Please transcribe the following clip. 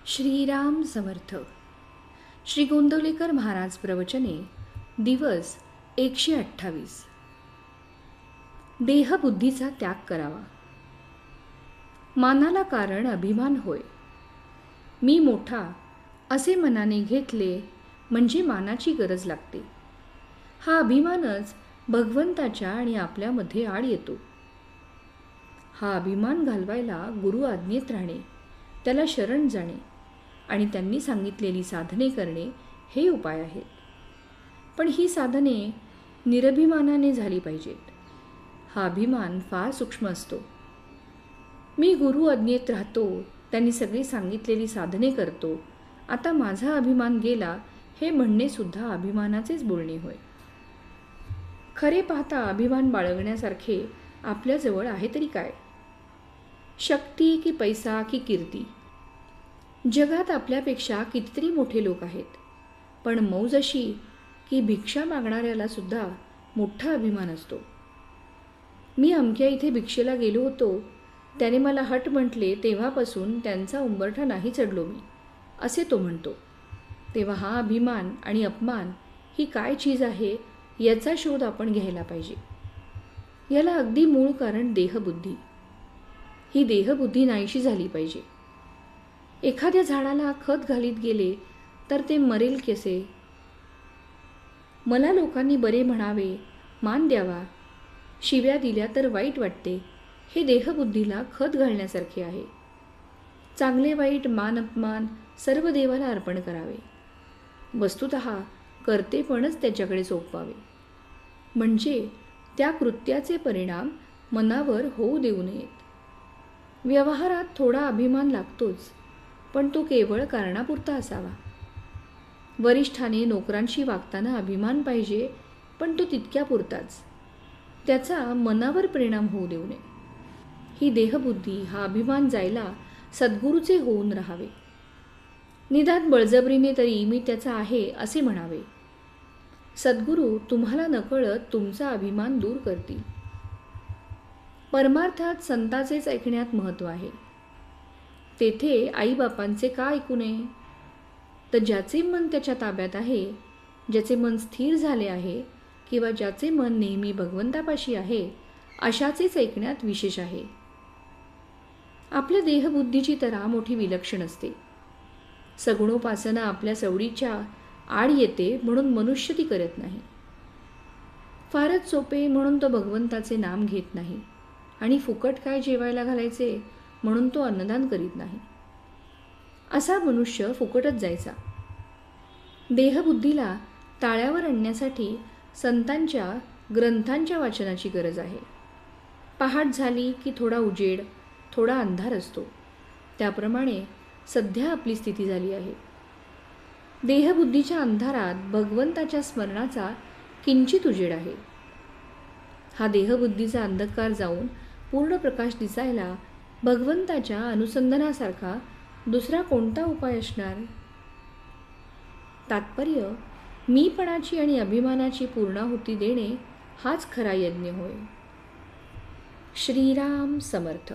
श्रीराम समर्थ. श्री गोंदवलेकर महाराज प्रवचने दिवस 128. देहबुद्धीचा त्याग करावा. मानाला कारण अभिमान होय. मी मोठा असे मनाने घेतले म्हणजे मानाची गरज लागते. हा अभिमानच भगवंताच्या आणि आपल्यामध्ये आड येतो. हा अभिमान घालवायला गुरु आज्ञेत राहणे, त्याला शरण जाणे आणि त्यांनी सांगितलेली साधने करणे हे उपाय आहेत. पण ही साधने निरभिमानाने झाली पाहिजेत. हा अभिमान फार सूक्ष्म असतो. मी गुरु आज्ञेत राहतो, त्यांनी सगळी सांगितलेली साधने करतो, आता माझा अभिमान गेला हे म्हणणे सुद्धा अभिमानाचेच बोलणे होय. खरे पाहता अभिमान बाळगण्यासारखे आपल्याजवळ आहे तरी काय? शक्ती की पैसा की कीर्ती? जगात आपल्यापेक्षा कितीतरी मोठे लोक आहेत, पण मौज अशी की भिक्षा मागणाऱ्याला सुद्धा मोठा अभिमान असतो. मी अमक्या इथे भिक्षेला गेलो होतो, त्याने मला हट म्हटले, तेव्हापासून त्यांचा उंबरठा नाही चढलो मी, असे तो म्हणतो. तेव्हा हा अभिमान आणि अपमान ही काय चीज आहे याचा शोध आपण घ्यायला पाहिजे. याला अगदी मूळ कारण देहबुद्धी. ही देहबुद्धी नाहीशी झाली पाहिजे. एखाद्या झाडाला खत घालीत गेले तर ते मरेल कसे? मला लोकांनी बरे म्हणावे, मान द्यावा, शिव्या दिल्या तर वाईट वाटते, हे देहबुद्धीला खत घालण्यासारखे आहे. चांगले वाईट मान अपमान सर्व देवाला अर्पण करावे. वस्तुतः कर्तेपणच त्याच्याकडे सोपवावे, म्हणजे त्या कृत्याचे परिणाम मनावर होऊ देऊ नयेत. व्यवहारात थोडा अभिमान लागतोच, पण तो केवळ कारणापुरता असावा. वरिष्ठाने नोकरांशी वागताना अभिमान पाहिजे, पण तो तितक्यापुरताच, त्याचा मनावर परिणाम होऊ देऊ नये. ही देहबुद्धी, हा अभिमान जायला सद्गुरूचे होऊन राहावे. निदान बळजबरीने तरी मी त्याचा आहे असे म्हणावे. सद्गुरू तुम्हाला नकळत तुमचा अभिमान दूर करतील. परमार्थात संताचेच ऐकण्यात महत्त्व आहे. तेथे आईबापांचे का ऐकू नये? तर ज्याचे मन त्याच्या ताब्यात आहे, ज्याचे मन स्थिर झाले आहे, किंवा ज्याचे मन नेहमी भगवंतापाशी आहे, अशाचेच ऐकण्यात विशेष आहे. आपल्या देहबुद्धीची तरा मोठी विलक्षण असते. सगुणोपासना आपल्या सवडीच्या आड येते म्हणून मनुष्य ती करत नाही. फारच सोपे म्हणून तो भगवंताचे नाम घेत नाही, आणि फुकट काय जेवायला घालायचे म्हणून तो अन्नदान करीत नाही. असा मनुष्य फुकटच जायचा. देहबुद्धीला ताळ्यावर आणण्यासाठी संतांच्या ग्रंथांच्या वाचनाची गरज आहे. पहाट झाली की थोडा उजेड, थोडा अंधार असतो. त्याप्रमाणे सध्या आपली स्थिती झाली आहे. देहबुद्धीच्या अंधारात भगवंताच्या स्मरणाचा किंचित उजेड आहे. हा देहबुद्धीचा अंधकार जाऊन पूर्ण प्रकाश दिसायला भगवंताच्या अनुसंधानासारखा दुसरा कोणता उपाय असणार? तात्पर्य मीपणाची आणि अभिमानाची पूर्णाहुती देणे हाच खरा यज्ञ होय. श्रीराम समर्थ.